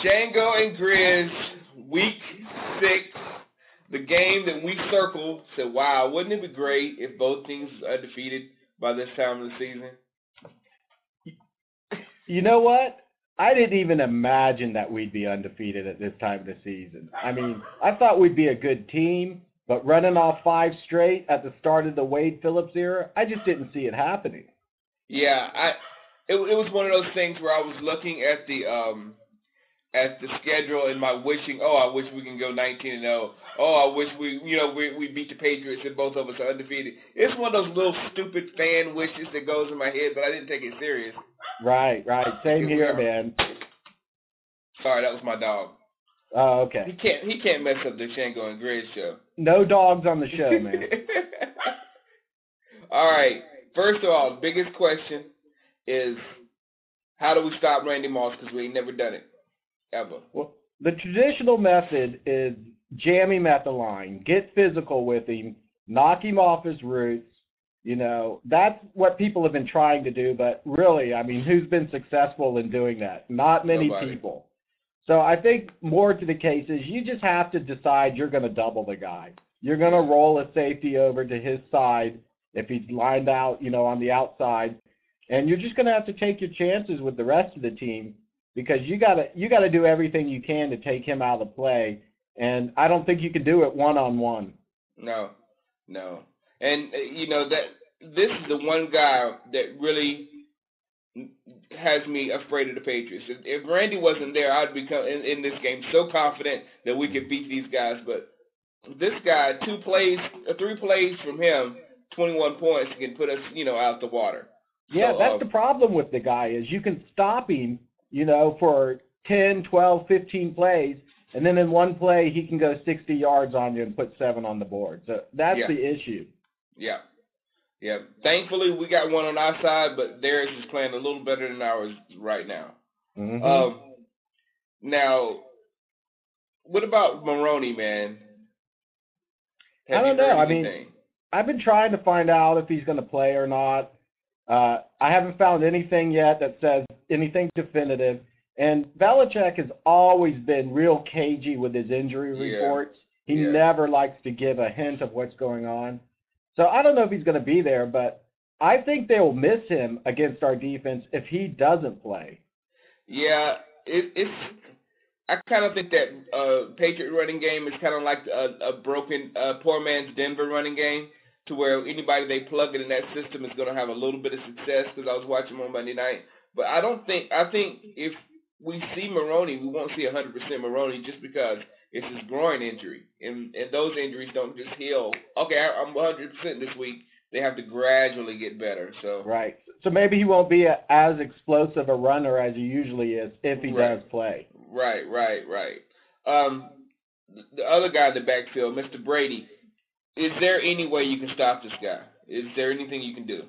Shango and Grizz, week 6, the game that we circled, said, wow, wouldn't it be great if both teams are undefeated by this time of the season? You know what? I didn't even imagine that we'd be undefeated at this time of the season. I mean, I thought we'd be a good team, but running off 5 straight at the start of the Wade Phillips era, I just didn't see it happening. Yeah, it was one of those things where I was looking at the schedule and my wishing, I wish we can go 19-0. Oh, I wish we beat the Patriots and both of us are undefeated. It's one of those little stupid fan wishes that goes in my head, but I didn't take it serious. Right. Same here, man. Sorry, that was my dog. Oh, okay. He can't mess up the Shango and Grizz show. No dogs on the show, man. All right. First of all, the biggest question is, how do we stop Randy Moss? Because we ain't never done it, ever. Well, the traditional method is jam him at the line, get physical with him, knock him off his roots. You know, that's what people have been trying to do, but really, I mean, who's been successful in doing that? Not many people. So I think more to the case is you just have to decide you're going to double the guy. You're going to roll a safety over to his side if he's lined out, on the outside, and you're just going to have to take your chances with the rest of the team because you got to do everything you can to take him out of the play, and I don't think you can do it one-on-one. No. And, that this is the one guy that really has me afraid of the Patriots. If Randy wasn't there, I'd become, in this game, so confident that we could beat these guys. But this guy, 3 plays from him, 21 points can put us, out the water. Yeah, so, that's the problem with the guy is you can stop him, for 10, 12, 15 plays, and then in one play he can go 60 yards on you and put 7 on the board. So that's the issue. Yeah. Thankfully, we got one on our side, but theirs is playing a little better than ours right now. Mm-hmm. Now, what about Maroney, man? I don't know. I mean, I've been trying to find out if he's going to play or not. I haven't found anything yet that says anything definitive. And Belichick has always been real cagey with his injury reports. He never likes to give a hint of what's going on. So I don't know if he's going to be there, but I think they will miss him against our defense if he doesn't play. Yeah, I kind of think that Patriot running game is kind of like a broken, poor man's Denver running game, to where anybody they plug in that system is going to have a little bit of success, because I was watching him on Monday night. But I think if we see Maroney, we won't see 100% Maroney just because it's his groin injury. And those injuries don't just heal. Okay, I'm 100% this week. They have to gradually get better. So right. So maybe he won't be as explosive a runner as he usually is if he does play. Right. The other guy in the backfield, Mr. Brady, is there any way you can stop this guy? Is there anything you can do?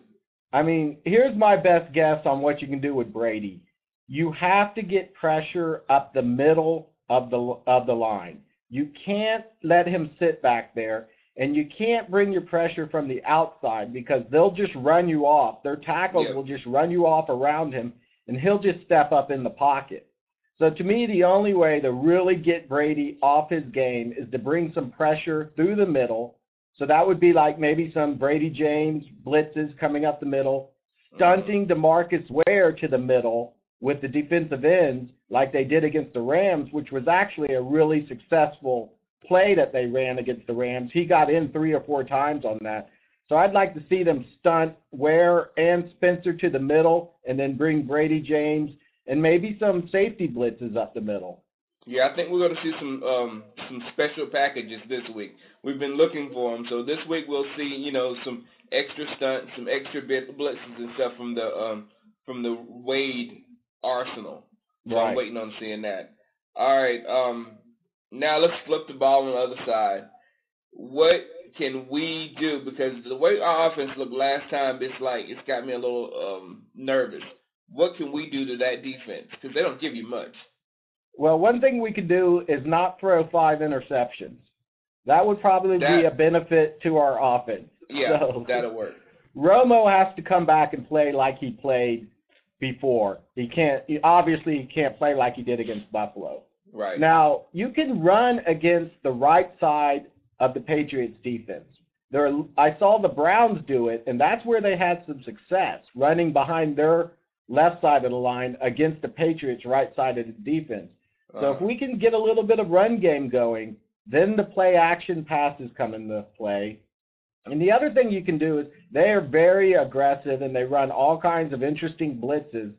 I mean, here's my best guess on what you can do with Brady. You have to get pressure up the middle of the line. You can't let him sit back there, and you can't bring your pressure from the outside because they'll just run you off. Their tackles will just run you off around him, and he'll just step up in the pocket. So to me, the only way to really get Brady off his game is to bring some pressure through the middle. So that would be like maybe some Brady James blitzes coming up the middle, stunting DeMarcus Ware to the middle with the defensive ends like they did against the Rams, which was actually a really successful play that they ran against the Rams. He got in 3 or 4 times on that. So I'd like to see them stunt Ware and Spencer to the middle and then bring Brady James and maybe some safety blitzes up the middle. Yeah, I think we're going to see some special packages this week. We've been looking for them. So this week we'll see, some extra stunts, some extra blitzes and stuff from the Wade arsenal. So I'm waiting on seeing that. All right. Now let's flip the ball on the other side. What can we do? Because the way our offense looked last time, it's got me a little nervous. What can we do to that defense? Because they don't give you much. Well, one thing we could do is not throw 5 interceptions. That would probably be a benefit to our offense. Yeah, so, that'll work. Romo has to come back and play like he played before. Obviously he can't play like he did against Buffalo. Right. Now, you can run against the right side of the Patriots defense. I saw the Browns do it, and that's where they had some success, running behind their left side of the line against the Patriots' right side of the defense. So if we can get a little bit of run game going, then the play-action passes come into play. And the other thing you can do is they are very aggressive, and they run all kinds of interesting blitzes.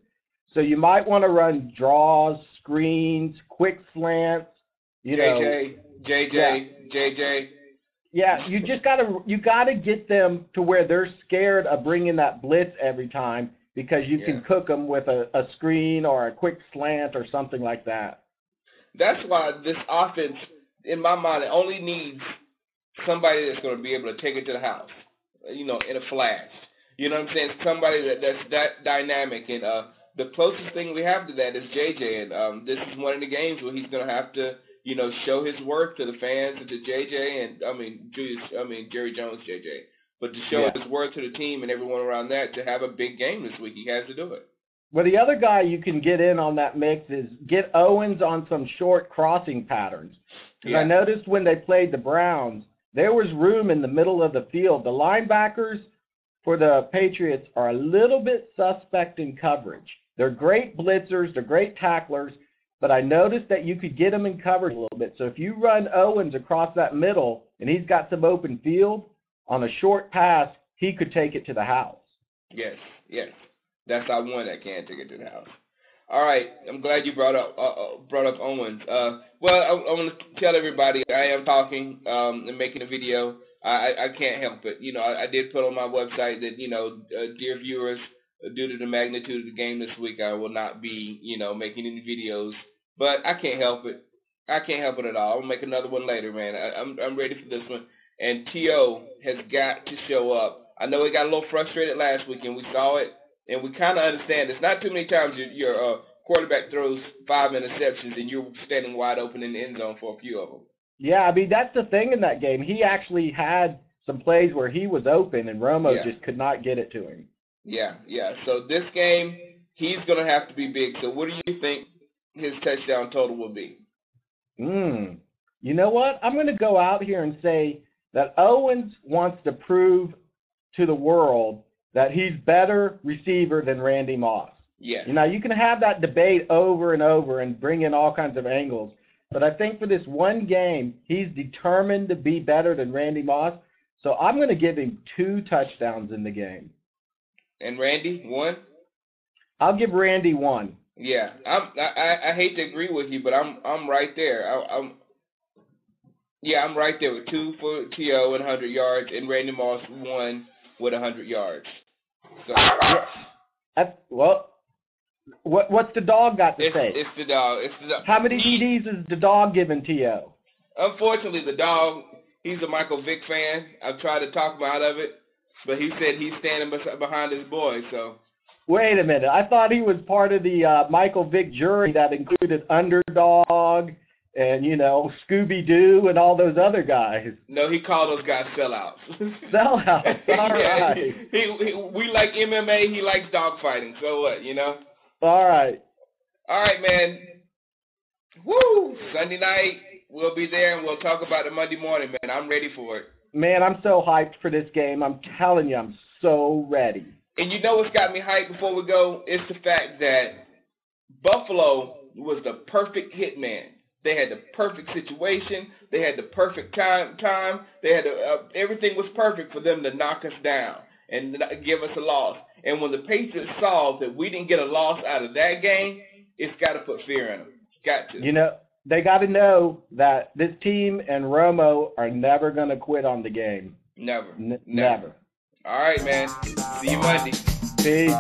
So you might want to run draws, screens, quick slants. JJ. Yeah, you just gotta get them to where they're scared of bringing that blitz every time, because you can cook them with a screen or a quick slant or something like that. That's why this offense, in my mind, it only needs somebody that's going to be able to take it to the house, in a flash. You know what I'm saying? Somebody that's that dynamic. And the closest thing we have to that is JJ. And this is one of the games where he's going to have to, show his worth to the fans and to JJ and, Jerry Jones, JJ. But to show his worth to the team and everyone around that to have a big game this week, he has to do it. Well, the other guy you can get in on that mix is get Owens on some short crossing patterns. Because I noticed when they played the Browns, there was room in the middle of the field. The linebackers for the Patriots are a little bit suspect in coverage. They're great blitzers, they're great tacklers, but I noticed that you could get them in coverage a little bit. So if you run Owens across that middle and he's got some open field, on a short pass, he could take it to the house. Yes. That's our one that can take it to the house. All right, I'm glad you brought up Owens. I want to tell everybody I am talking and making a video. I can't help it. I did put on my website that dear viewers, due to the magnitude of the game this week, I will not be making any videos. But I can't help it. I can't help it at all. I'll make another one later, man. I'm ready for this one. And T.O. has got to show up. I know he got a little frustrated last week, and we saw it. And we kind of understand it's not too many times your quarterback throws 5 interceptions and you're standing wide open in the end zone for a few of them. Yeah, that's the thing in that game. He actually had some plays where he was open and Romo just could not get it to him. Yeah. So this game, he's going to have to be big. So what do you think his touchdown total will be? You know what? I'm going to go out here and say that Owens wants to prove to the world that he's better receiver than Randy Moss. Yes. You can have that debate over and over and bring in all kinds of angles, but I think for this one game, he's determined to be better than Randy Moss, so I'm going to give him 2 touchdowns in the game. And Randy, 1? I'll give Randy 1. Yeah, I hate to agree with you, but I'm right there. I'm right there with 2 for T.O. and 100 yards, and Randy Moss 1 with 100 yards. So, what's the dog got to say? It's the dog. How many DDs is the dog giving T.O.? Unfortunately, the dog, he's a Michael Vick fan. I've tried to talk him out of it, but he said he's standing behind his boy. So. Wait a minute. I thought he was part of the Michael Vick jury that included Underdog and, Scooby-Doo and all those other guys. No, he called those guys sellouts. Sellouts, all right. We like MMA, he likes dogfighting, so what, All right. All right, man. Woo! Sunday night, we'll be there, and we'll talk about it Monday morning, man. I'm ready for it. Man, I'm so hyped for this game. I'm telling you, I'm so ready. And you know what's got me hyped before we go? It's the fact that Buffalo was the perfect hitman. They had the perfect situation. They had the perfect time. They had everything was perfect for them to knock us down and give us a loss. And when the Patriots saw that we didn't get a loss out of that game, it's got to put fear in them. Got to. They got to know that this team and Romo are never going to quit on the game. Never. Never. All right, man. See you Monday. Peace.